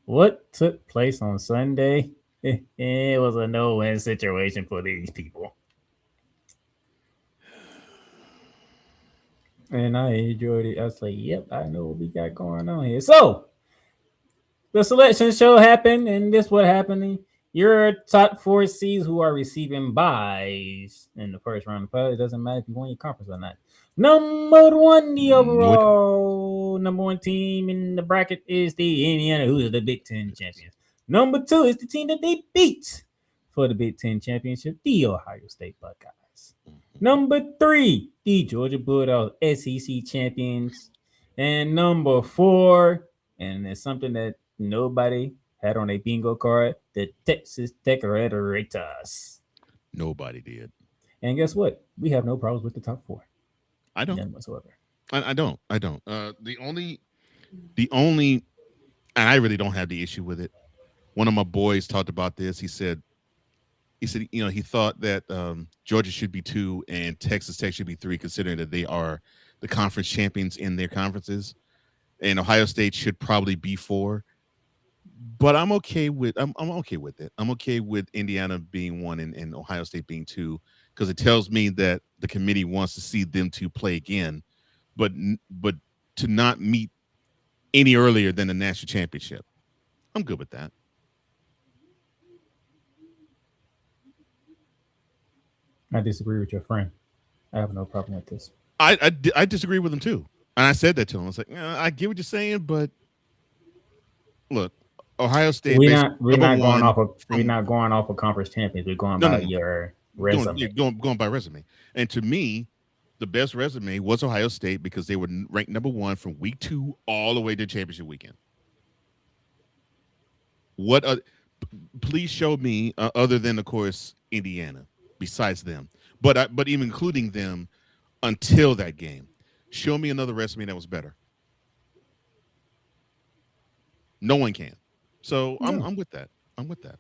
What took place on Sunday? It was a no-win situation for these people. And I enjoyed it. I was like, yep, I know what we got going on here. So, the selection show happened, and this what happened. Your top four seeds who are receiving buys in the first round. But it doesn't matter if you won your conference or not. Number one, the No, it don't. overall number one team in the bracket is the Indiana, who is the Big Ten champions. Number two is the team that they beat for the Big Ten championship, the Ohio State Buckeyes. Number three, the Georgia Bulldogs, SEC champions. And number four, and it's something that nobody had on a bingo card, the Texas Tech Red Raiders. Nobody did. And guess what? We have no problems with the top four. I don't. None whatsoever. I don't. I don't. The only, and I really don't have the issue with it. One of my boys talked about this. He said, he thought that Georgia should be two and Texas Tech should be three, considering that they are the conference champions in their conferences, and Ohio State should probably be four. But I'm okay with it. I'm okay with Indiana being one and Ohio State being two, because it tells me that the committee wants to see them two play again, but to not meet any earlier than the national championship. I'm good with that. I disagree with your friend. I have no problem with this. I disagree with him too, and I said that to him. I was like, I get what you're saying, but look, Ohio State We're basically not we're number not going one off of we're from not going off of conference champions. We're going no, no, by no, your going yeah, resume. going by resume. And to me, the best resume was Ohio State because they were ranked number one from week two all the way to championship weekend. What? Please show me other than of course Indiana, besides them, but even including them until that game, show me another resume that was better. No one can. So No. I'm with that. I'm with that.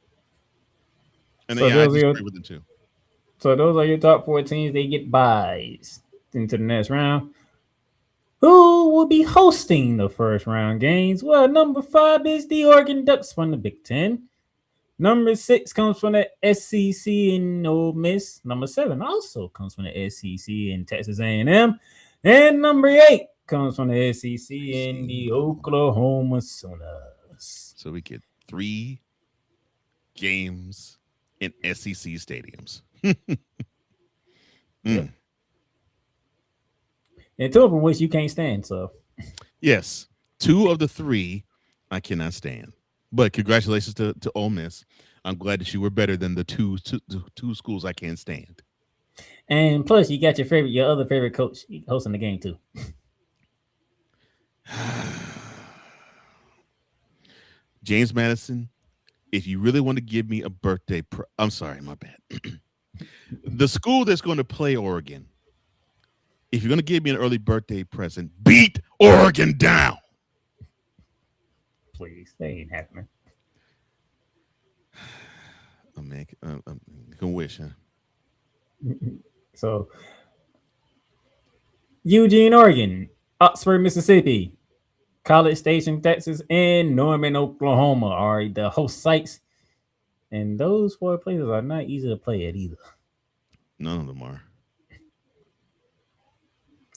And So yeah, I those are your disagree with them too. top four teams. They get buys into the next round. Who will be hosting the first round games? Well, number five is the Oregon Ducks from the Big Ten. Number six comes from the SEC in Ole Miss. Number seven also comes from the SEC in Texas A&M. And number eight comes from the SEC in See, the Oklahoma Sooners. so we get 3 games in SEC stadiums. Yep. Mm. And two of them which you can't stand. So Yes, 2 of the 3 I cannot stand. But congratulations to Ole Miss. I'm glad that you were better than the two schools I can't stand. and plus you got your other favorite coach hosting the game too. James Madison, if you really want to give me a birthday, I'm sorry, my bad. The school that's going to play Oregon, if you're going to give me an early birthday present, beat Oregon down. Please, they ain't happening. Oh, man, you can wish, huh? So Eugene, Oregon, Oxford, Mississippi, College Station, Texas, and Norman, Oklahoma are the host sites. And those four places are not easy to play at either. None of them are.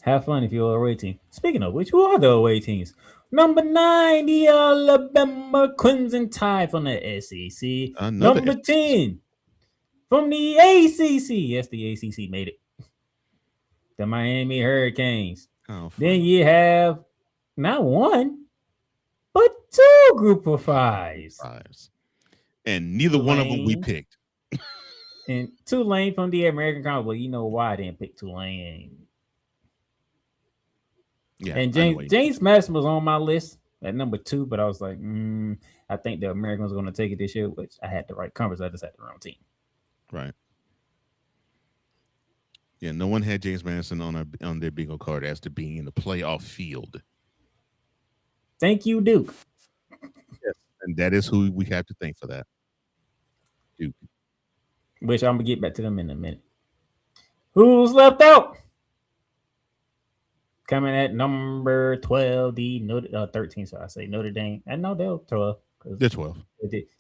Have fun if you're away team. Speaking of which, who are the away teams? Number nine, the Alabama Crimson Tide from the SEC. Another Number SEC. 10 from the ACC. Yes, the ACC made it. The Miami Hurricanes. Oh, Then fun. you have not one, but two group of fives. Fives. And neither one of them we Tulane picked. and Tulane from the American Conference. Well, you know why I didn't pick Tulane. Yeah, And I know James why you didn't. James Madison was on my list at number two, but I was like, I think the Americans are going to take it this year, which I had the right conference. I just had the wrong team. Right. Yeah, no one had James Madison on their bingo card as to being in the playoff field. Thank you, Duke. Yes. And that is who we have to thank for that. Duke. Which I'm gonna get back to them in a minute. Who's left out? Coming at number 12, the 13, so I say Notre Dame. I know they'll 12. They're 12.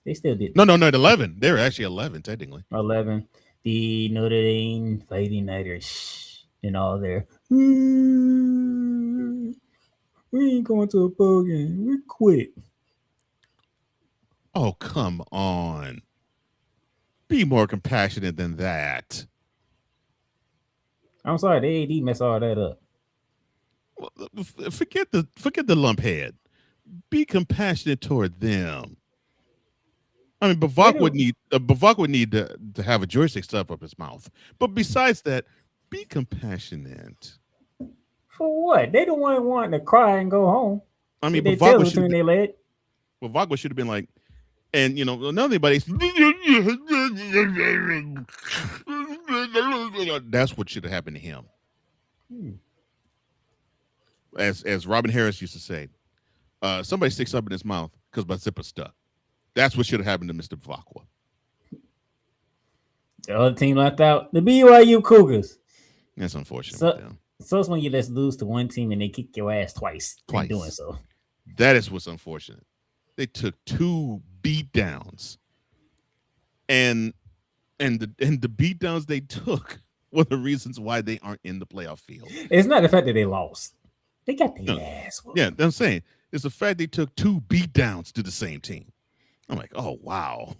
They still did. No, 11. They were actually 11 technically. 11. The Notre Dame Fighting Irish and all there. We ain't going to a bowl game. We quit. Oh, come on. Be more compassionate than that. I'm sorry, the AD messed all that up. Well, forget the lump head. Be compassionate toward them. I mean, Bavak would need to have a joystick stuff up his mouth. But besides that, be compassionate. For what? They don't want to cry and go home. I mean, Bavak should have been like, and anybody. That's what should have happened to him. As Robin Harris used to say, somebody sticks up in his mouth because my zipper stuck. That's what should have happened to Mr. Bavakwa. The other team left out, the BYU Cougars. That's unfortunate. So it's when you just lose to one team and they kick your ass twice. In doing so. That is what's unfortunate. They took 2 beatdowns, and the beatdowns they took were the reasons why they aren't in the playoff field. It's not the fact that they lost; they got their ass whooped. Yeah, I'm saying it's the fact they took 2 beatdowns to the same team. I'm like, oh wow.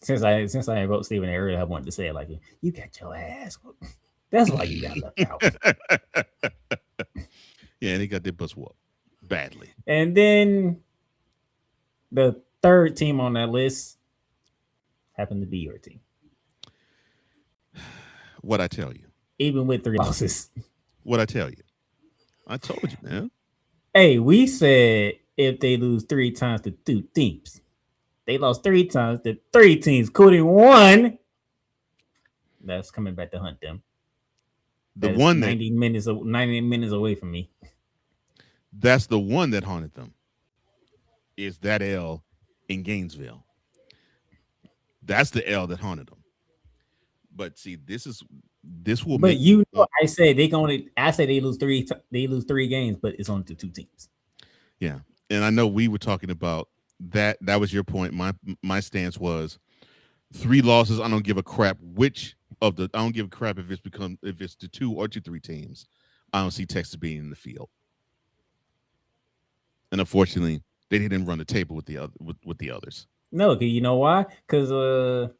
Since I wrote Stephen earlier, I wanted to say it like, you got your ass whooped. That's why you got left out. Yeah, they got their bus whooped badly. And then the third team on that list happened to be your team. What I tell you. Even with 3 losses. What I tell you. I told you, man. Hey, we said if they lose 3 times to 2 teams. They lost 3 times to 3 teams, including 1 that's coming back to hunt them. The one 90 minutes away from me. That's the one that haunted them. Is that L in Gainesville? That's the L that haunted them. But see, this will. But I say they lose 3. They lose 3 games, but it's only to 2 teams. Yeah, and I know we were talking about that. That was your point. My stance was 3 losses. I don't give a crap I don't give a crap if it's to 2 or to 3 teams. I don't see Texas being in the field. And unfortunately, they didn't run the table with the others. No, you know why? Because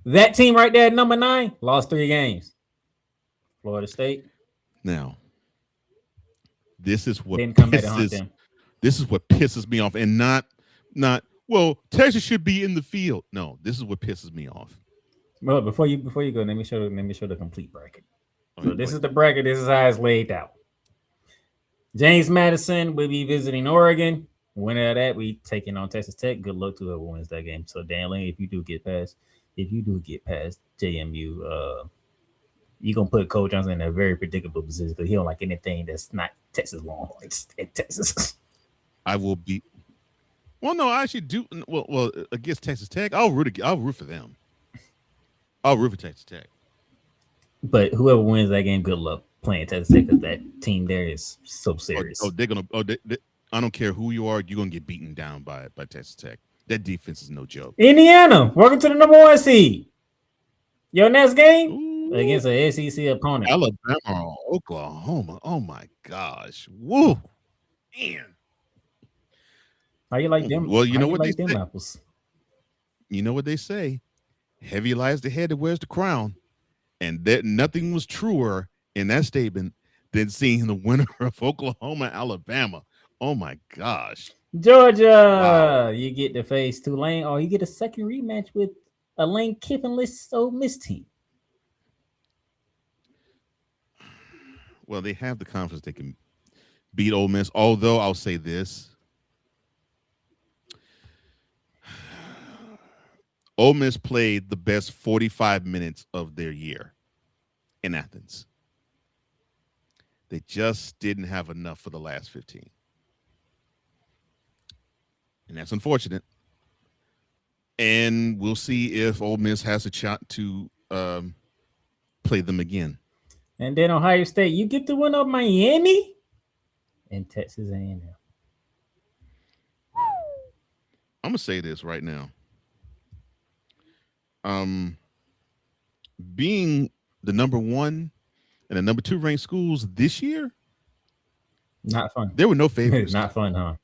that team right there at number 9 lost 3 games. Florida State. Now, this is what pisses me off, and not well, Texas should be in the field. No, this is what pisses me off. Well, before you go, let me show the complete bracket. So this is the bracket. This is how it's laid out. James Madison will be visiting Oregon. Winner of that, we taking on Texas Tech. Good luck to whoever wins that game. So Darnell, if you do get past JMU, you're gonna put Cole Johnson in a very predictable position because he don't like anything that's not Texas Longhorns in Texas. I will be. Well, no, I actually do. Well, against Texas Tech, I'll root for them. I'll root for Texas Tech. But whoever wins that game, good luck playing Texas Tech because that team there is so serious. I don't care who you are, you're gonna get beaten down by Texas Tech. That defense is no joke. Indiana, welcome to the number 1 seed. Your next game against an SEC opponent. Alabama or Oklahoma. Oh my gosh. Woo. Man. How you like them? Well, you know what they say. Apples? You know what they say. Heavy lies the head that wears the crown. And that nothing was truer in that statement than seeing the winner of Oklahoma, Alabama. Oh my gosh. Georgia, wow. You get to face Tulane, or you get a second rematch with a Lane Kiffin-less Ole Miss team. Well, they have the confidence they can beat Ole Miss, although I'll say this. Ole Miss played the best 45 minutes of their year in Athens. They just didn't have enough for the last 15. And that's unfortunate. And we'll see if Ole Miss has a shot to play them again. And then Ohio State, you get the win of Miami and Texas A&M. I'm gonna say this right now. Um, being the number one and the number two ranked schools this year, Not fun. there were no favors. Not fun, huh?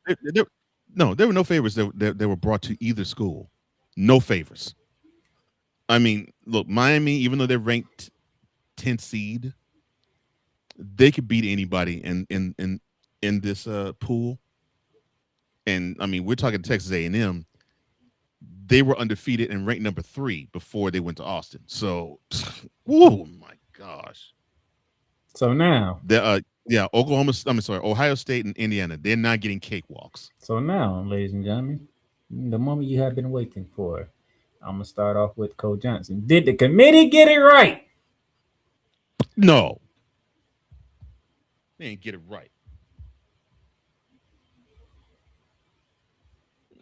No, there were no favors that were brought to either school. No favors. I mean, look, Miami, even though they're ranked 10th seed, they could beat anybody in this pool. And I mean, we're talking Texas A&M. They were undefeated and ranked number 3 before they went to Austin. So, oh my gosh. So now, Ohio State and Indiana, they're not getting cakewalks. So now, ladies and gentlemen, the moment you have been waiting for, I'm gonna start off with Cole Johnson. Did the committee get it right? No, they didn't get it right.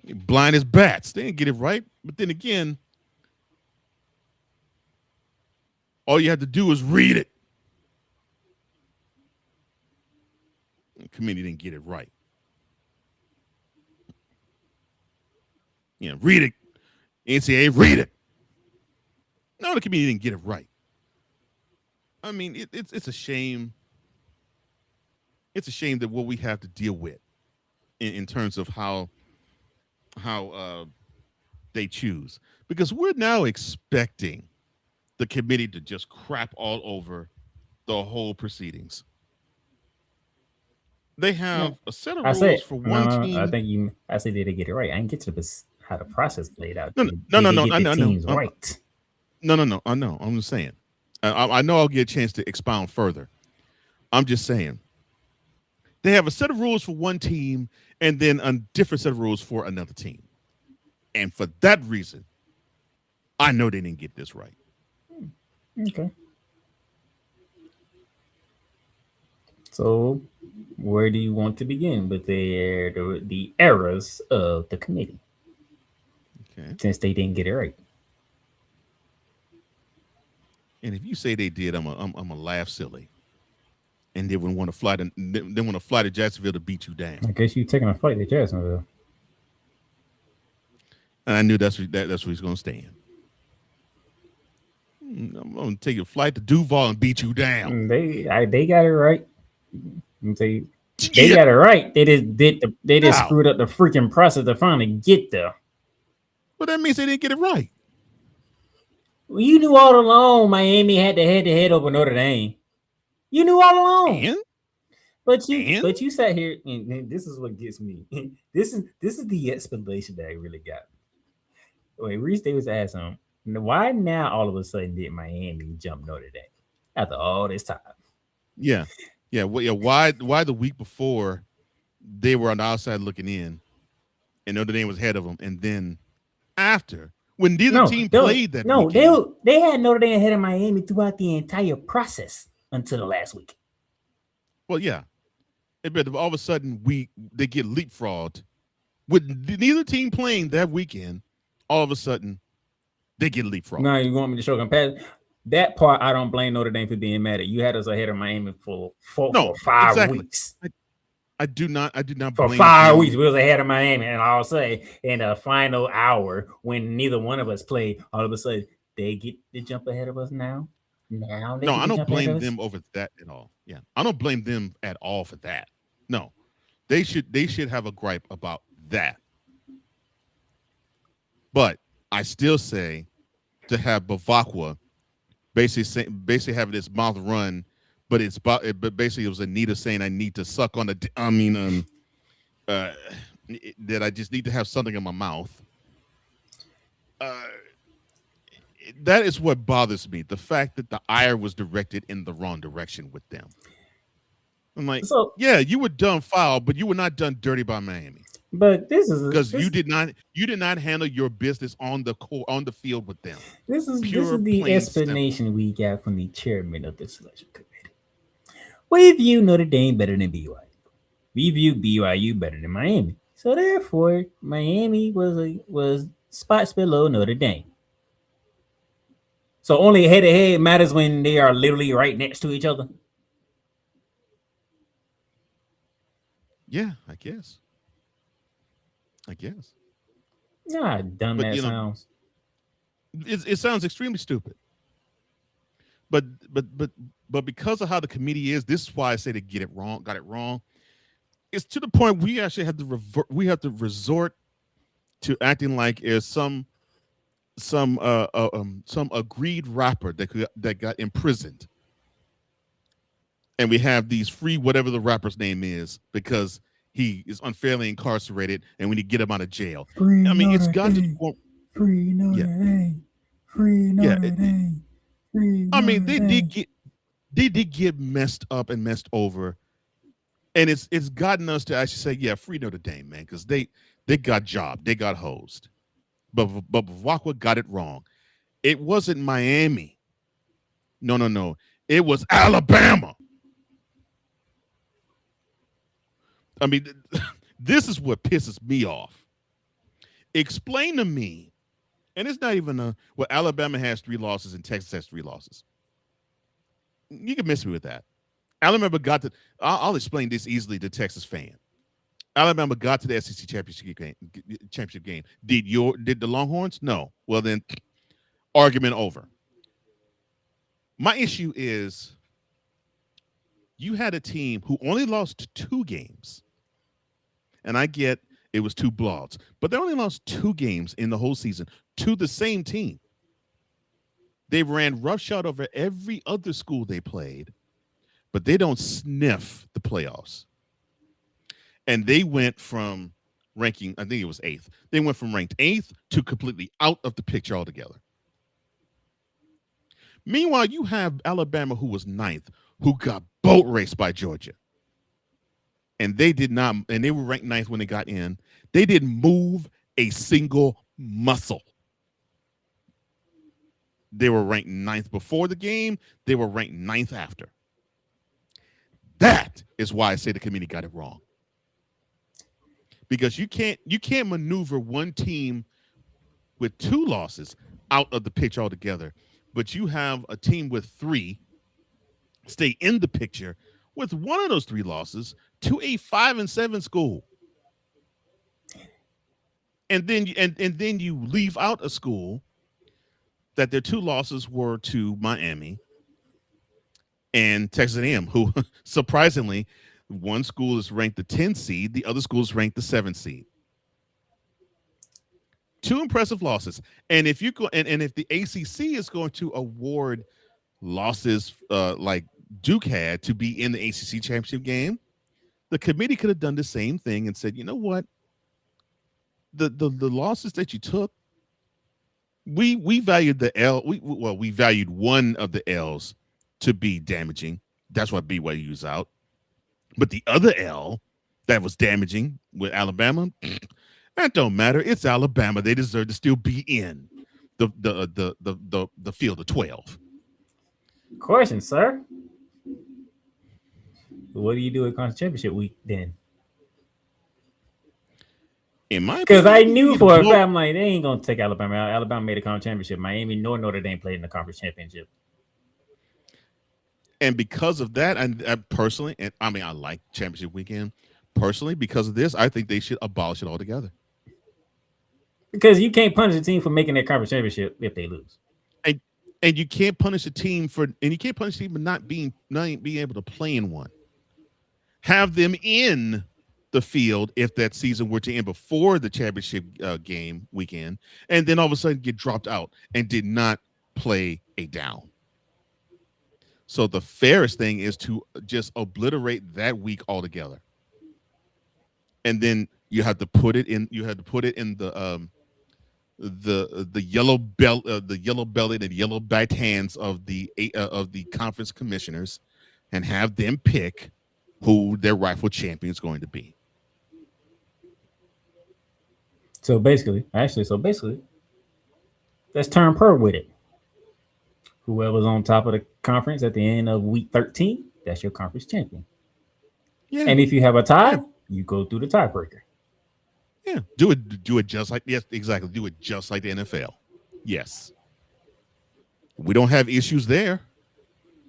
Blind as bats. They didn't get it right. But then again, all you have to do is read it. The committee didn't get it right. Yeah, read it. NCAA, read it. No, the committee didn't get it right. I mean, it's a shame. It's a shame that what we have to deal with in terms of how they choose, because we're now expecting the committee to just crap all over the whole proceedings. They have a set of rules for one team. I said did they get it right? I didn't get to how the process played out. No. I know. Right. No. I know. I'm just saying. I know I'll get a chance to expound further. I'm just saying. They have a set of rules for one team and then a different set of rules for another team. And for that reason, I know they didn't get this right. Okay. So, where do you want to begin with the errors of the committee? Okay. Since they didn't get it right. And if you say they did, I'm a laugh silly. And they would want to fly to Jacksonville to beat you down. I guess you're taking a flight to Jacksonville. And I knew that's where he's going to stand. I'm going to take a flight to Duval and beat you down. They got it right. They got it right. They just screwed up the freaking process to finally get there. But that means they didn't get it right. Well, you knew all along Miami had the head-to-head over Notre Dame. You knew all along. But you sat here, and this is what gets me. This is the explanation that I really got. When Reese Davis asked him, why now all of a sudden did Miami jump Notre Dame after all this time? Yeah. Well, yeah. Why the week before they were on the outside looking in, and Notre Dame was ahead of them, and then after when neither team played that weekend, they had Notre Dame ahead of Miami throughout the entire process until the last week. Well, yeah. But all of a sudden they get leapfrogged with neither team playing that weekend. All of a sudden, they get leapfrogged. No, you want me to show comparison? That part, I don't blame Notre Dame for being mad at. You had us ahead of Miami for 5 weeks. I do not for blame 5 weeks. We was ahead of Miami, and I'll say in the final hour when neither one of us played, all of a sudden they get the jump ahead of us now. No, I don't blame them over that at all. Yeah, I don't blame them at all for that. No, they should have a gripe about that. But I still say to have Bavakwa basically having his mouth run, but basically it was Anita saying I need to suck on that I just need to have something in my mouth. That is what bothers me. The fact that the ire was directed in the wrong direction with them. I'm like, yeah, you were done foul, but you were not done dirty by Miami. But this is because you did not handle your business on the field with them. This is the explanation we got from the chairman of the selection committee. We view Notre Dame better than BYU. We view BYU better than Miami. So therefore, Miami was spots below Notre Dame. So only head-to-head matters when they are literally right next to each other. Yeah, I guess. Ah, dumb But that sounds. it sounds extremely stupid. But but but but because of how the committee is, this is why I say they get it wrong, got it wrong. It's to the point we actually have to we have to resort to acting like there's some agreed rapper that got imprisoned, and we have these free whatever the rapper's name is because he is unfairly incarcerated, and we need to get him out of jail. Free I mean, it's Notre got to the Dame. point. Free Yeah, Notre Dame. Free yeah. Notre Dame. Free I mean, Notre Dame. they did get messed up and messed over, and it's gotten us to actually say, yeah, free Notre Dame, man, because they got jobbed, they got hosed. But Bavakwa got it wrong. It wasn't Miami. No. It was Alabama. I mean, this is what pisses me off. Explain to me, and it's not even well, Alabama has 3 losses and Texas has 3 losses. You can miss me with that. Alabama got to. I'll explain this easily to Texas fan. Alabama got to the SEC championship game. Did the Longhorns? No. Well then, argument over. My issue is you had a team who only lost 2 games, and I get it was 2 blowouts, but they only lost 2 games in the whole season to the same team. They ran roughshod over every other school they played, but they don't sniff the playoffs. And they went from ranking, I think it was 8th. They went from ranked 8th to completely out of the picture altogether. Meanwhile, you have Alabama, who was 9th, who got boat raced by Georgia. And they did not, and they were ranked 9th when they got in. They didn't move a single muscle. They were ranked 9th before the game. They were ranked 9th after. That is why I say the committee got it wrong. Because you can't maneuver one team with 2 losses out of the picture altogether, but you have a team with 3 stay in the picture with one of those 3 losses to a 5-7 school, and then you leave out a school that their 2 losses were to Miami and Texas A&M, who surprisingly. One school is ranked the 10 seed. The other school is ranked the 7 seed. 2 impressive losses. And if you go and if the ACC is going to award losses like Duke had to be in the ACC championship game, the committee could have done the same thing and said, you know what, the losses that you took, we valued the L. We valued one of the L's to be damaging. That's why BYU's out. But the other L that was damaging with Alabama, that don't matter. It's Alabama. They deserve to still be in the field of 12. Question, sir. What do you do at conference championship week then? In my Because I knew for a blow- fact, I'm like, they ain't gonna take Alabama out. Alabama made a conference championship. Miami nor Notre Dame played in the conference championship. And because of that, and personally, and I mean, I like championship weekend. Personally, because of this, I think they should abolish it altogether. Because you can't punish a team for making their conference championship if they lose. And you can't punish a team for not being able to play in one. Have them in the field if that season were to end before the championship game weekend, and then all of a sudden get dropped out and did not play a down. So the fairest thing is to just obliterate that week altogether, and then you have to put it in. You have to put it in the yellow belt, the yellow bellied and yellow backed hands of the conference commissioners, and have them pick who their rightful champion is going to be. So basically, let's turn per with it. Whoever's on top of the conference at the end of week 13, that's your conference champion. Yeah. And if you have a tie, you go through the tiebreaker. Yeah. Do it just like, yes, exactly. Do it just like the NFL. Yes. We don't have issues there.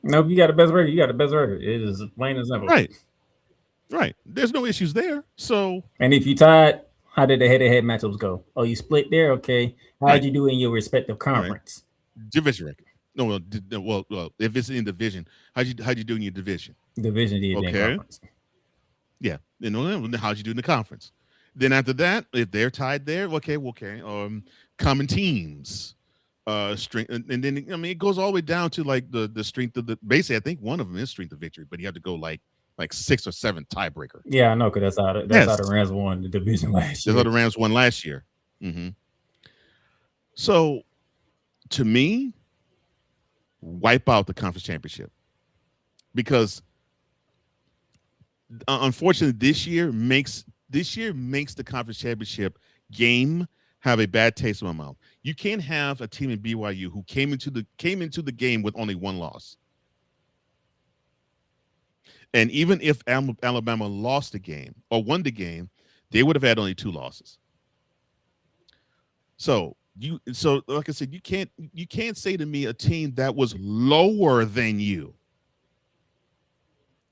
No, if you got the best record, you got the best record. It is plain and simple. Right. There's no issues there. So, and if you tied, How did the head-to-head matchups go? Oh, you split there. Okay. How did Right. you do in your respective All right. conference? Division record. No, well, if it's in division, how'd you do in your division? Division did then Okay. conference. Yeah. How'd you do in the conference? Then after that, if they're tied there, okay. Common teams, strength, and then I mean it goes all the way down to like the strength of the. Basically, I think one of them is strength of victory, but you have to go like 6 or 7 tiebreaker. Yeah, I know, because that's how Yes, the Rams won the division last that's how year. the Rams won last year. hmm So to me, wipe out the conference championship because unfortunately this year makes the conference championship game have a bad taste in my mouth. You can't have a team in BYU who came into the game with only one loss. And even if Alabama lost the game or won the game, they would have had only 2 losses. So like I said, you can't say to me a team that was lower than you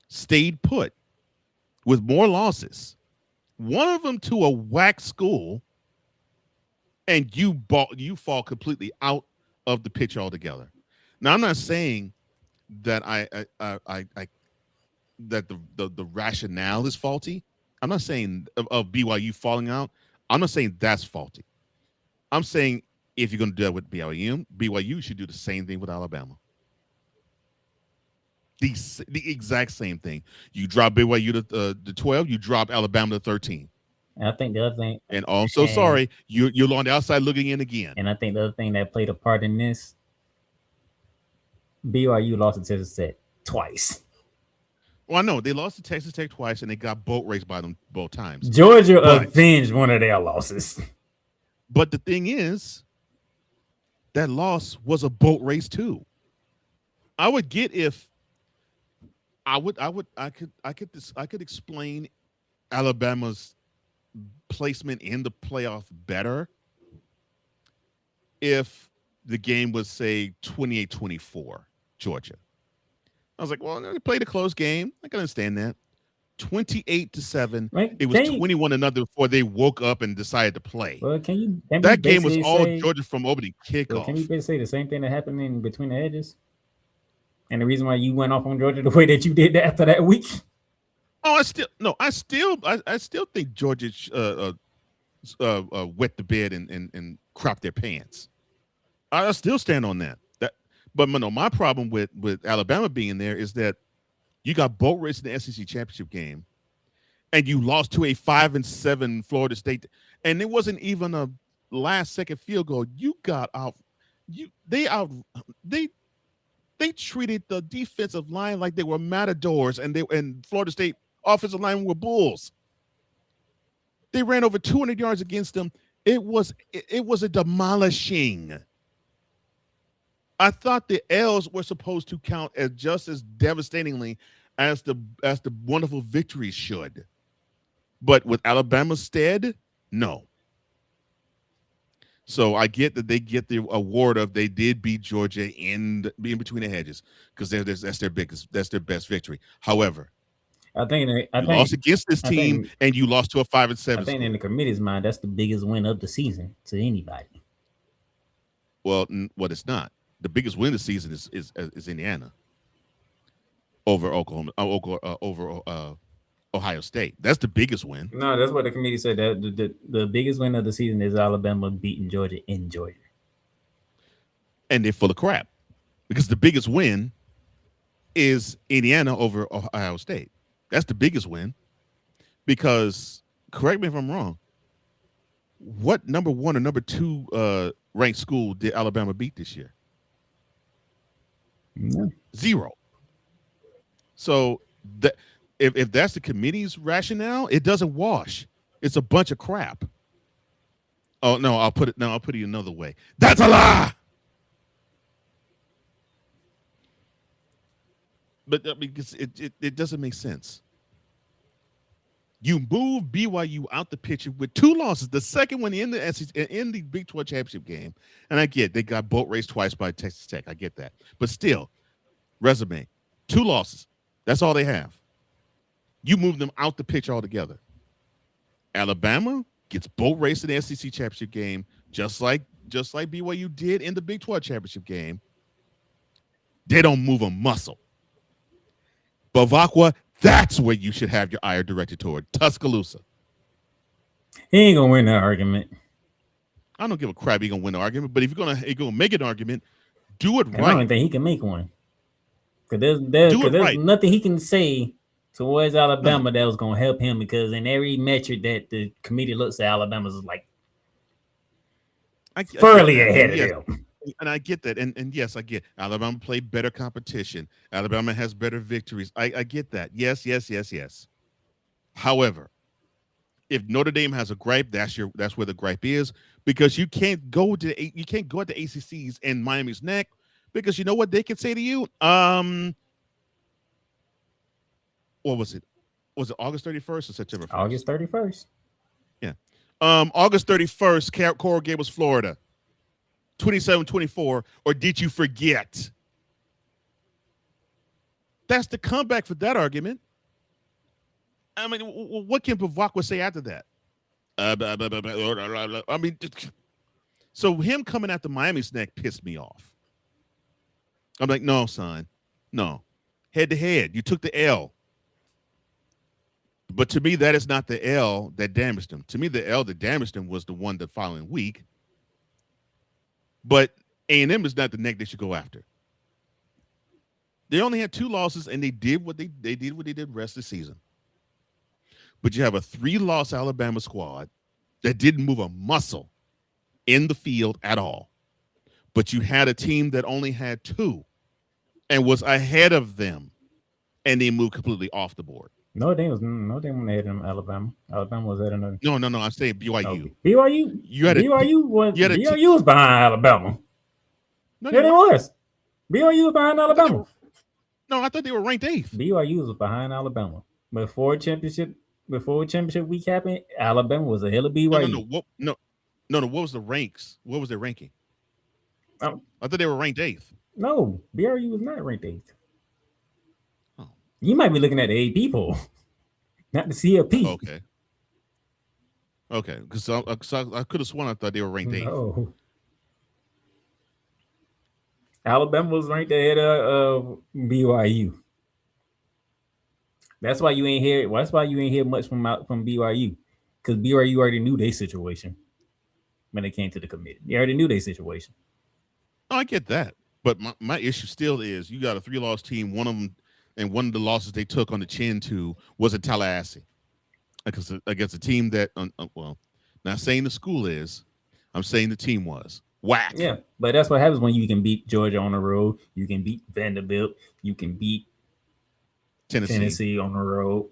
stayed put with more losses, one of them to a whack school, and you fall completely out of the picture altogether. Now, I'm not saying that that the rationale is faulty. I'm not saying of BYU falling out. I'm not saying that's faulty. I'm saying if you're going to do that with BYU should do the same thing with Alabama. The exact same thing. You drop BYU to 12. You drop Alabama to 13. And I think the other thing, And oh, I'm so sorry, you're on the outside looking in again. and I think the other thing that played a part in this, BYU lost to Texas Tech twice. Well, I know they lost to Texas Tech twice, and they got boat raced by them both times. Georgia avenged one of their losses. But the thing is, that loss was a boat race too. I would get if I could explain Alabama's placement in the playoff better if the game was, say, 28-24, Georgia. I was like, well, they played a close game. I can understand that. 28-7. Right? It was 21-0 before they woke up and decided to play. Well, can that game was all Georgia from opening kickoff. Well, can you basically say the same thing that happened in between the edges? And the reason why you went off on Georgia the way that you did after that week? Oh, I still think Georgia wet the bed and crop their pants. I still stand on that. But my problem with Alabama being there is that you got boat race in the SEC championship game, and you lost to a 5-7 Florida State, and it wasn't even a last-second field goal. You got out. They treated the defensive line like they were matadors, and Florida State offensive line were bulls. They ran over 200 yards against them. It was a demolishing. I thought the L's were supposed to count as just as devastatingly as the wonderful victories should. But with Alabama's stead, no. So I get that they get the award of they did beat Georgia in between the hedges because that's their best victory. However, I think you lost against this team and you lost to a 5-7. I think in the committee's mind, that's the biggest win of the season to anybody. Well, it's not. The biggest win of the season is Indiana over Oklahoma, over Ohio State. That's the biggest win. No, that's what the committee said. That the biggest win of the season is Alabama beating Georgia in Georgia. And they're full of crap because the biggest win is Indiana over Ohio State. That's the biggest win because, correct me if I'm wrong, what number 1 or number 2 ranked school did Alabama beat this year? No. 0. So if that's the committee's rationale, it doesn't wash. It's a bunch of crap. Oh no, I'll put it another way. That's a lie. But because it doesn't make sense. You move BYU out the picture with 2 losses. The second one in the Big 12 championship game, and I get they got boat raced twice by Texas Tech. I get that, but still, resume 2 losses. That's all they have. You move them out the picture altogether. Alabama, gets boat raced in the SEC championship game, just like BYU did in the Big 12 championship game. They don't move a muscle. Bavakwa, that's where you should have your ire directed toward. Tuscaloosa. He ain't gonna win that argument. I don't give a crap. He's gonna win the argument, but if you're gonna make an argument, do it right. I don't think he can make one. Because there's nothing he can say towards Alabama that was gonna help him. Because in every metric that the committee looks at, Alabama's is like fairly ahead of them. And I get that. And yes, I get Alabama played better competition. Alabama has better victories. I get that. Yes. However, if Notre Dame has a gripe, that's where the gripe is, because you can't go at the ACCs and Miami's neck, because you know what they can say to you? What was it? Was it August 31st or September 1st? August 31st. Yeah. August 31st, Coral Gables, Florida. 27-24, or did you forget? That's the comeback for that argument. I mean, what can Bavakwa say after that? I mean, so him coming at the Miami's neck pissed me off. I'm like, no, son, no. Head to head, you took the L. But to me, that is not the L that damaged him. To me, the L that damaged him was the one the following week. But A&M is not the neck they should go after. They only had 2 losses, and they did what they did the rest of the season. But you have a 3-loss Alabama squad that didn't move a muscle in the field at all. But you had a team that only had 2 and was ahead of them, and they moved completely off the board. No, they was ahead of Alabama. Alabama was ahead of them. No. I'm saying BYU. BYU. BYU was behind Alabama. No, it was. BYU was behind Alabama. I thought they were ranked 8th. BYU was behind Alabama before championship week happened. Alabama was ahead of BYU. No. What was the ranks? What was their ranking? I thought they were ranked 8th. No, BYU was not ranked 8th. You might be looking at the AP poll, not the CFP. Okay. Because I could have sworn I thought they were ranked 8th. No. Alabama was ranked ahead of BYU. That's why you ain't hear much from BYU, because BYU already knew their situation when they came to the committee. They already knew their situation. Oh, I get that, but my issue still is you got a 3-loss team. One of them. And one of the losses they took on the chin to was at Tallahassee against a team that, not saying the school is, I'm saying the team was whack. Yeah, but that's what happens when you can beat Georgia on the road. You can beat Vanderbilt. You can beat Tennessee on the road.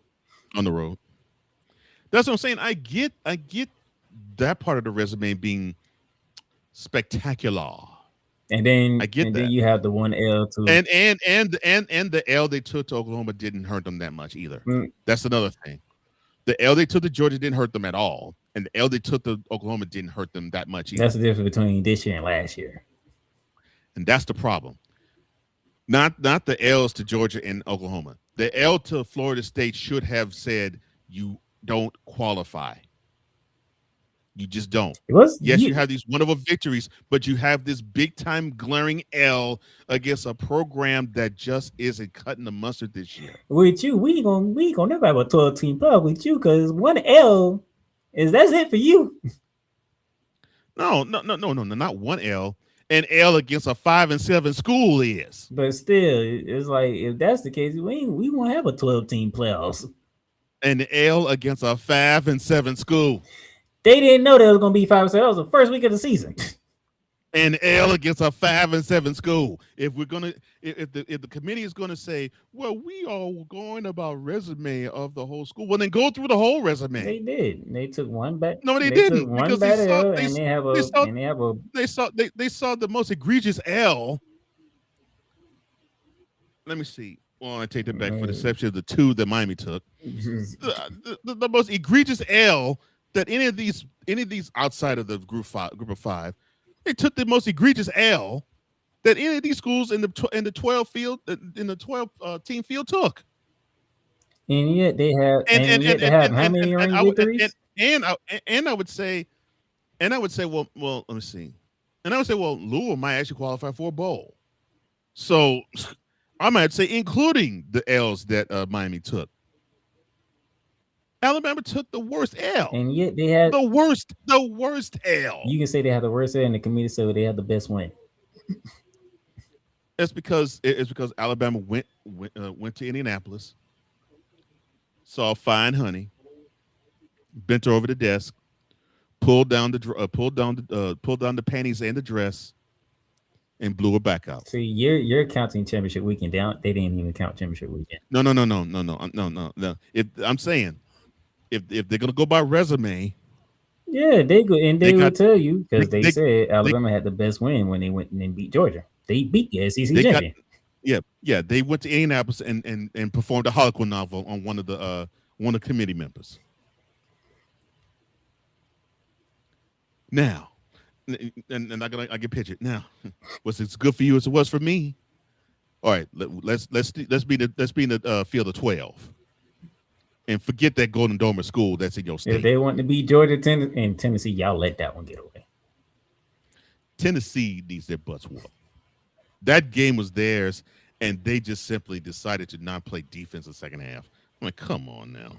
That's what I'm saying. I get that part of the resume being spectacular. And then then you have the 1 L too. And the L they took to Oklahoma didn't hurt them that much either. That's another thing. The L they took to Georgia didn't hurt them at all. And the L they took to Oklahoma didn't hurt them that much either. That's the difference between this year and last year. And that's the problem. Not the L's to Georgia and Oklahoma. The L to Florida State should have said you don't qualify. You just don't. You have these wonderful victories, but you have this big time glaring L against a program that just isn't cutting the mustard this year. With you, we ain't gonna never have a 12-team playoff with you, because 1 L that's it for you. No, not 1 L. An L against a 5-7 school is. But still, it's like, if that's the case, we won't have a 12-team playoffs. An L against a 5-7 school. They didn't know there was going to be 5-7. That was the first week of the season. An L against a 5-7 school. If the committee is going to say, well, we are going about resume of the whole school, well, then go through the whole resume. They did. They took one back. No, they didn't. One bad L, and they saw the most egregious L. Let me see. Well, I take that back for the exception of the 2 that Miami took. the most egregious L that any of these outside of the group of 5, they took the most egregious L that any of these schools in the 12 team field took. And yet they have how many victories? I would say, well, let me see, and I would say, well, Louisville might actually qualify for a bowl. So I might say, including the L's that Miami took. Alabama took the worst L. And yet they had the worst L. You can say they had the worst L in the committee, so they had the best win. It's because Alabama went to Indianapolis, saw fine honey, bent her over the desk, pulled down the panties and the dress, and blew her back out. See, you're counting championship weekend down. They didn't even count championship weekend. No. I'm saying, if they're gonna go by resume, yeah, they go and they will tell you because they said Alabama had the best win when they went and beat Georgia. They beat the SEC champion. They went to Indianapolis and performed a Harlequin novel on one of the committee members. Now, and I get pictured. Now, was it good for you as it was for me? All right, let's be in the field of 12, and forget that Golden Domer school that's in your state. If they want to beat Georgia, and Tennessee, y'all let that one get away. Tennessee needs their butts whooped. That game was theirs, and they just simply decided to not play defense in the second half. I'm like, come on now.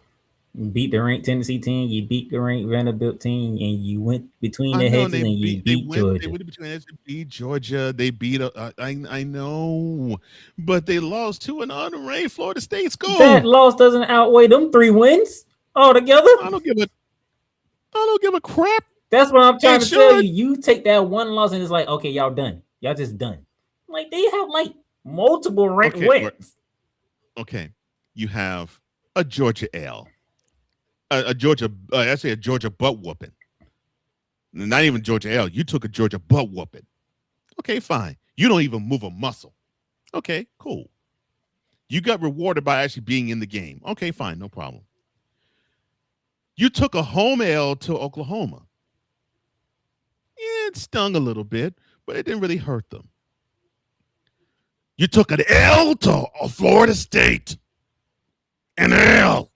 You beat the ranked Tennessee team, you beat the ranked Vanderbilt team, and you went between the hedges and you beat Georgia. They went between the hedges and beat Georgia. They beat, I know, but they lost to an unranked Florida State school. That loss doesn't outweigh them 3 wins altogether. I don't give a crap. That's what I'm trying to tell you. You take that one loss and it's like, okay, y'all done. Y'all just done. Like, they have like multiple ranked wins. Okay, you have a Georgia L, a Georgia butt whooping. Not even Georgia L. You took a Georgia butt whooping. Okay, fine. You don't even move a muscle. Okay, cool. You got rewarded by actually being in the game. Okay, fine, no problem. You took a home L to Oklahoma. Yeah, it stung a little bit, but it didn't really hurt them. You took an L to Florida State. An L.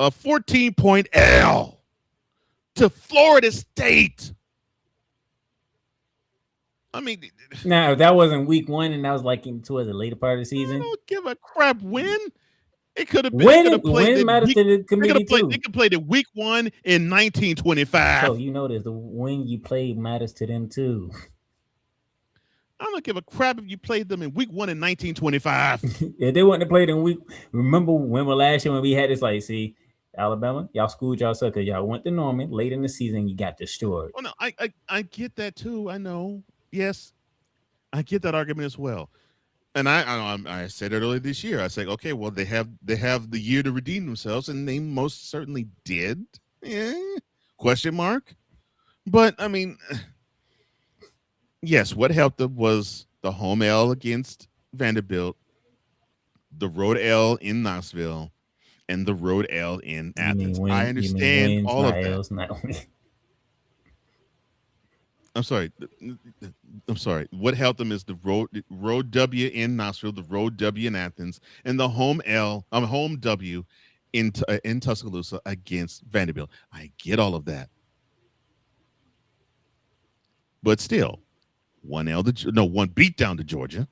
A 14-point L to Florida State. I mean, now if that wasn't week 1 and that was like towards the later part of the season, I don't give a crap when. It could have been. When matters to the committee too. They could play the week 1 in 1925. So you know this. The when you play matters to them too. I don't give a crap if you played them in week 1 in 1925. If they wouldn't have played in week. Remember when last year when we had this, like, see, Alabama, y'all schooled yourself because y'all went to Norman late in the season. You got destroyed. Oh no, I get that too. I know. Yes, I get that argument as well. And I said it earlier this year. I said, okay, well, they have the year to redeem themselves, and they most certainly did. Yeah. Question mark. But I mean, yes, what helped them was the home L against Vanderbilt, the road L in Knoxville, and the road L in Athens. I understand all of that. I'm sorry. What helped them is the road W in Knoxville, the road W in Athens, and the home W in Tuscaloosa against Vanderbilt. I get all of that, but still, one beat down to Georgia,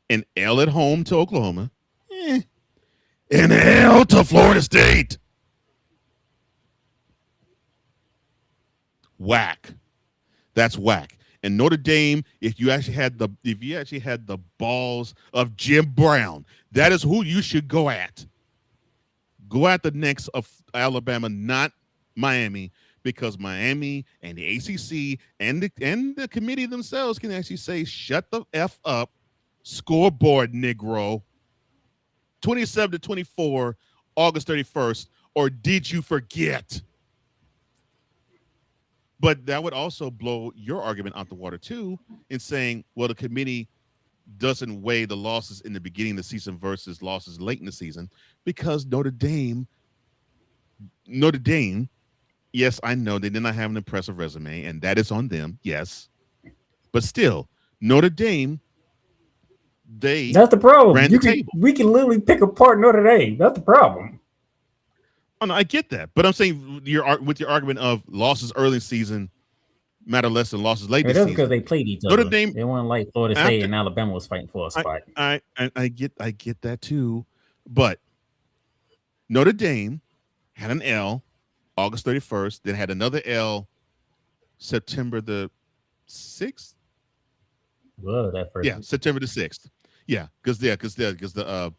an L at home to Oklahoma, an L to Florida State. Whack. That's whack. And Notre Dame, if you actually had the balls of Jim Brown, that is who you should go at. Go at the next of Alabama, not Miami, because Miami and the ACC and the committee themselves can actually say, shut the F up, scoreboard, Negro. 27-24, August 31st, or did you forget? But that would also blow your argument out the water, too, in saying, well, the committee doesn't weigh the losses in the beginning of the season versus losses late in the season, because Notre Dame, yes, I know they did not have an impressive resume, and that is on them, yes. But still, Notre Dame, that's the problem. We can literally pick apart Notre Dame. That's the problem. Oh no, I get that, but I'm saying with your argument of losses early in the season matter less than losses late It this is because season. they played each Notre other. Dame They weren't like Florida State after and Alabama was fighting for a spot. I get that too, but Notre Dame had an L August 31st, then had another L September the 6th. Whoa, that first. Yeah, September the 6th. Yeah, because the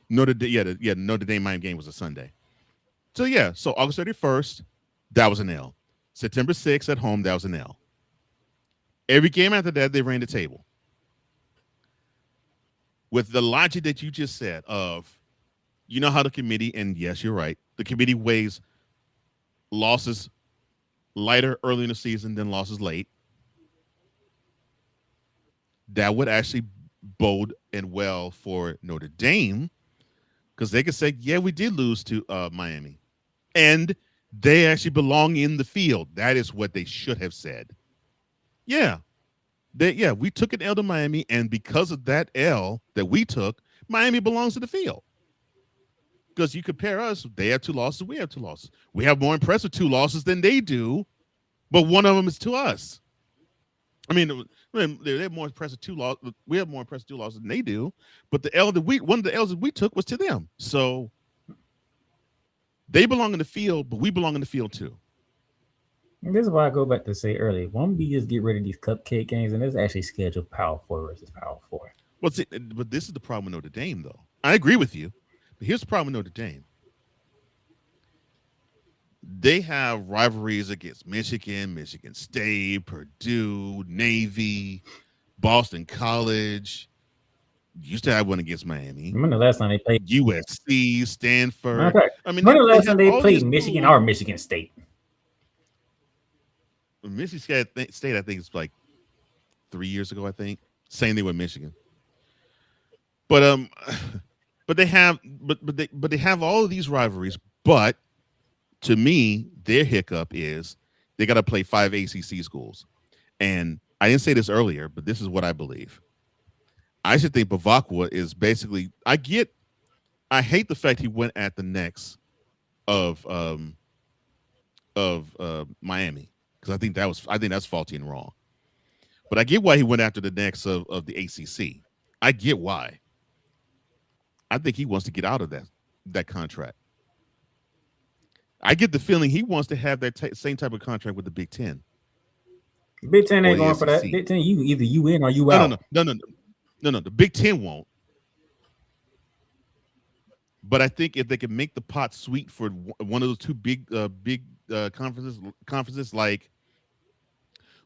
Notre Dame Miami game was a Sunday. So yeah, so August 31st, that was an L. September 6th at home, that was an L. Every game after that, they ran the table. With the logic that you just said of, you know how the committee, and yes, you're right, the committee weighs losses lighter early in the season than losses late. That would actually bode and well for Notre Dame because they could say, yeah, we did lose to Miami. And they actually belong in the field. That is what they should have said. Yeah. We took an L to Miami, and because of that L that we took, Miami belongs to the field. Because you compare us, they have 2 losses, we have 2 losses. We have more impressive 2 losses than they do, but one of them is to us. I mean, they have more impressive 2 losses. We have more impressive 2 losses than they do, but one of the L's that we took was to them. So they belong in the field, but we belong in the field too. And this is why I go back to say earlier, why don't we just get rid of these cupcake games and let's actually schedule Power 4 versus Power 4? Well, see, but this is the problem with Notre Dame, though. I agree with you, but here's the problem with Notre Dame. They have rivalries against Michigan, Michigan State, Purdue, Navy, Boston College. Used to have one against Miami. Remember the last time they played USC, Stanford. Okay. I mean, remember the last time they played Michigan or Michigan State? Michigan State, I think it's like 3 years ago. I think same thing with Michigan. But they have all of these rivalries. But to me, their hiccup is they got to play 5 ACC schools, and I didn't say this earlier, but this is what I believe. I should think Bavakwa is basically. I hate the fact he went at the necks of Miami. Because I think that's faulty and wrong. But I get why he went after the necks of the ACC. I get why. I think he wants to get out of that contract. I get the feeling he wants to have that same type of contract with the Big Ten. Big Ten ain't going for that. Big Ten, either you in or you out. No. The Big Ten won't. But I think if they can make the pot sweet for one of those 2 big conferences like,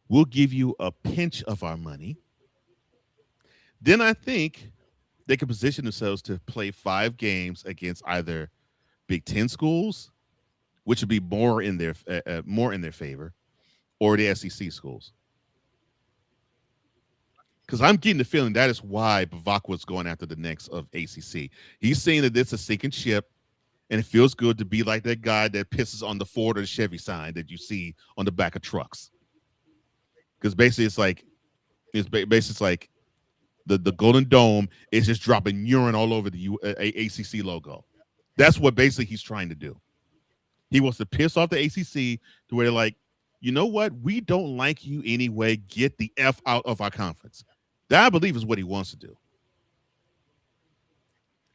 we'll give you a pinch of our money, then I think they can position themselves to play 5 games against either Big Ten schools, which would be more in their favor, or the SEC schools. Because I'm getting the feeling that is why Bavakwa's going after the necks of ACC. He's saying that it's a sinking ship, and it feels good to be like that guy that pisses on the Ford or the Chevy sign that you see on the back of trucks. Because basically it's like the Golden Dome is just dropping urine all over the ACC logo. That's what basically he's trying to do. He wants to piss off the ACC to where they're like, you know what? We don't like you anyway. Get the F out of our conference. That, I believe, is what he wants to do.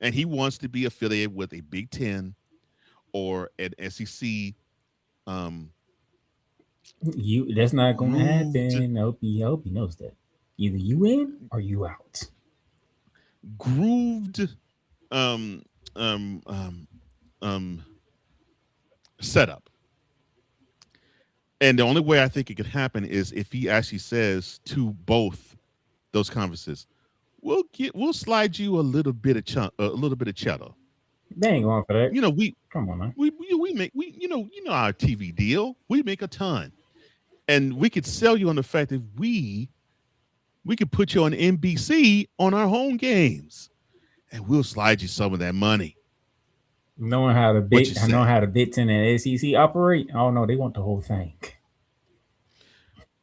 And he wants to be affiliated with a Big Ten or an SEC. That's not going to happen. I hope he knows that. Either you in or you out. Grooved setup. And the only way I think it could happen is if he actually says to both those conferences, we'll slide you a little bit of cheddar. They ain't going for that. You know, come on, man. We make our TV deal. We make a ton, and we could sell you on the fact that we could put you on NBC on our home games, and we'll slide you some of that money. Knowing how the Big Ten and SEC operate, oh no, they want the whole thing.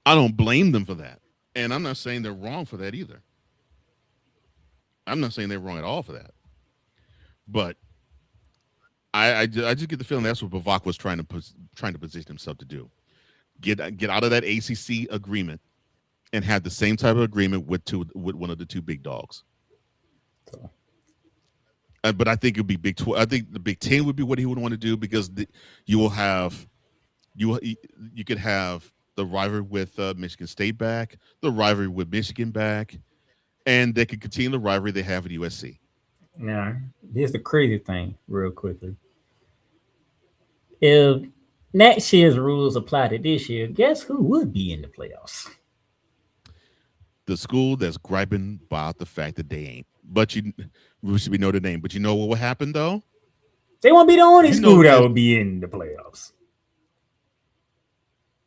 I don't blame them for that, and I'm not saying they're wrong for that either. I'm not saying they're wrong at all for that, but I just get the feeling that's what Bavak was trying to position himself to do. Get out of that ACC agreement and have the same type of agreement with one of the two big dogs. So, But I think it'd be Big 12. I think the Big 10 would be what he would want to do because you will have you could have the rivalry with Michigan State back, the rivalry with Michigan back, and they could continue the rivalry they have with USC. now, here's the crazy thing, real quickly. If next year's rules apply to this year, guess who would be in the playoffs? The school that's griping about the fact that they ain't. But we should be Notre Dame. But you know what will happen though? They won't be the only school that would be in the playoffs.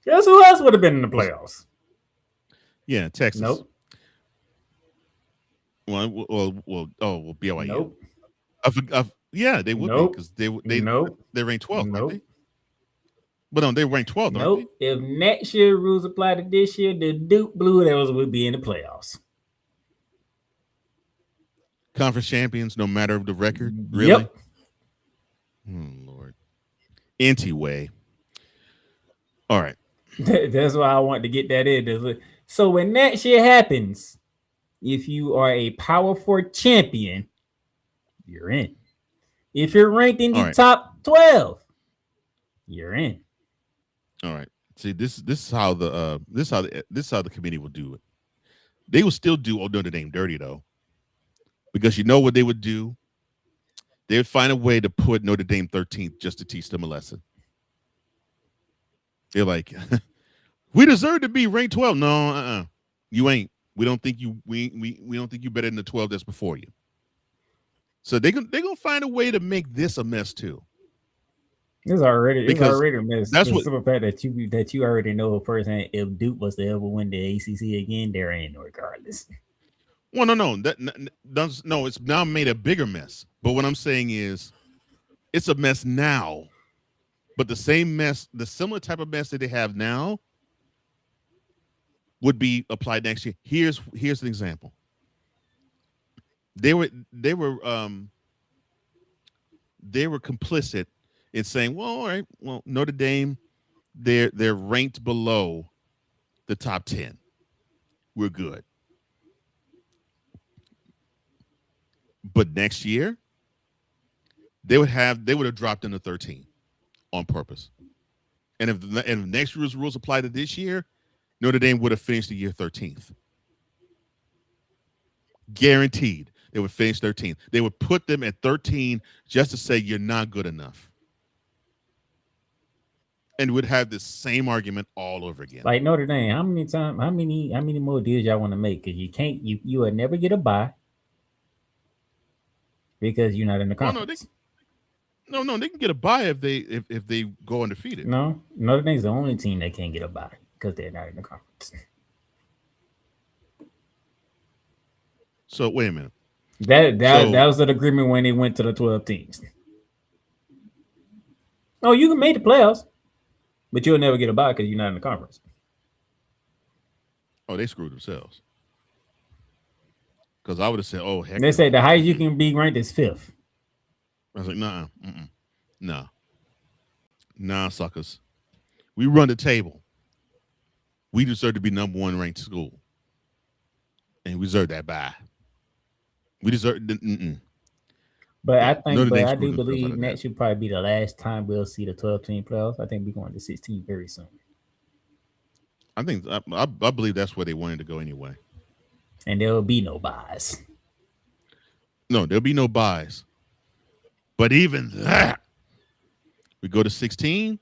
Guess who else would have been in the playoffs? Yeah, Texas. Nope. Well, BYU. Nope. Yeah, they would be because they ranked 12th, nope. They? But no, they ranked 12th. Nope. If next year rules apply to this year, the Duke Blue Devils would be in the playoffs. Conference champions, no matter the record. Really? Yep. Lord. Anyway. All right. That's why I want to get that in. So when next year happens, if you are a Power 4 champion, you're in. If you're ranked in the top 12, you're in. All right. See, this is how the committee will do it. They will still do Notre Dame dirty though, because you know what they would do. They would find a way to put Notre Dame 13th just to teach them a lesson. They're like, we deserve to be ranked 12. No, you ain't. We don't think you. We don't think you better than the 12 that's before you. So they're gonna find a way to make this a mess too. It's already a mess. That's what the fact that you already know firsthand. If Duke was to ever win the ACC again, there ain't no regardless. Well, no, it's now made a bigger mess. But what I'm saying is, it's a mess now. But the same mess, the similar type of mess that they have now, would be applied next year. Here's an example. They were complicit in saying, well, all right, well, Notre Dame, they're ranked below the top 10. We're good. But next year, they would have dropped into 13 on purpose. And if next year's rules apply to this year, Notre Dame would have finished the year 13th. Guaranteed. They would finish 13th. They would put them at 13 just to say you're not good enough. And would have the same argument all over again. Like Notre Dame, how many more deals y'all want to make? Because you will never get a bye because you're not in the conference. No, they can get a bye if they go undefeated. No, Notre Dame's the only team that can't get a bye because they're not in the conference. So wait a minute. That was an agreement when they went to the 12 teams. Oh, you can make the playoffs, but you'll never get a bye because you're not in the conference. Oh, they screwed themselves. Because I would have said, oh, heck. They say the highest you can be ranked is 5th. I was like, nah, suckers. We run the table. We deserve to be number 1 ranked school. And we deserve that bye. We deserve. But I do believe next should probably be the last time we'll see the 12-team playoffs. I think we're going to 16 very soon. I believe that's where they wanted to go anyway. And there will be no buys. No, there'll be no buys. But even that, we go to 16,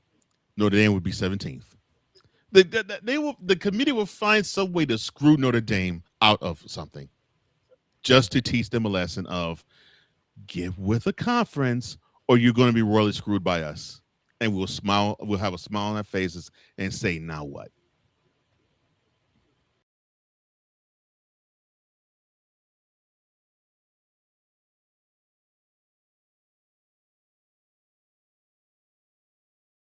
Notre Dame would be 17th. The committee will find some way to screw Notre Dame out of something just to teach them a lesson of get with a conference or you're going to be royally screwed by us. And we'll smile. We'll have a smile on our faces and say, now what?